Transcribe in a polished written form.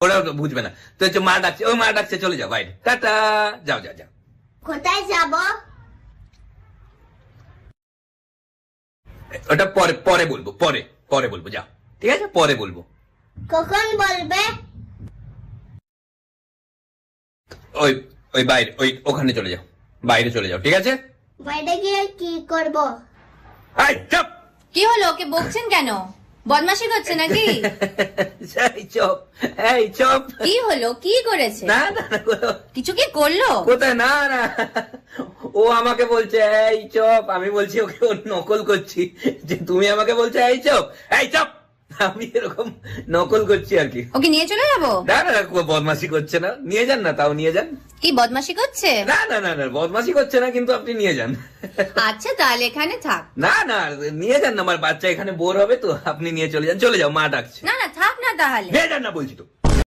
ওরা বুঝবে না। তো হচ্ছে মা ডাকছে, ওই মা ডাকছে, চলে যাও বাইরে, টাটা, যাও যাও যাও। কোথায় যাব? ওটা পরে পরে বলবো, পরে পরে বলবো, যাও, ঠিক আছে, পরে বলবো। কখন বলবে? ওই ওই বাইরে, ওই ওখানে চলে যাও, বাইরে চলে যাও, ঠিক আছে? বাইরে গিয়ে কি করব? এই চুপ! কি হলো, ওকে বকছেন কেন? বদমাশি করছে নাকি? এই চুপ, এই চুপ! কি হলো, কি করেছে? না না না, কিছু কি করলো? কোথায়, না না, ও আমাকে বলছে এই চুপ, আমি বলছি ওকে ওর নকল করছি, যে তুমি আমাকে বলছো এই চুপ, এই চুপ, আমি এরকম নকল করছি আর কি। ওকে নিয়ে চলে যাবো? না না, বদমাশি করছে না, নিয়ে যান না, তাও নিয়ে যান। কি বদমাশি করছে? না না না না, বদমাশি করছে না, কিন্তু আপনি নিয়ে যান। আচ্ছা তাহলে এখানে থাক। না না, নিয়ে যান না, আমার বাচ্চা এখানে বোর হবে তো, আপনি নিয়ে চলে যান, চলে যাও, মা ডাকছে। না না, থাক না তাহলে। নিয়ে যান না বলছি তো।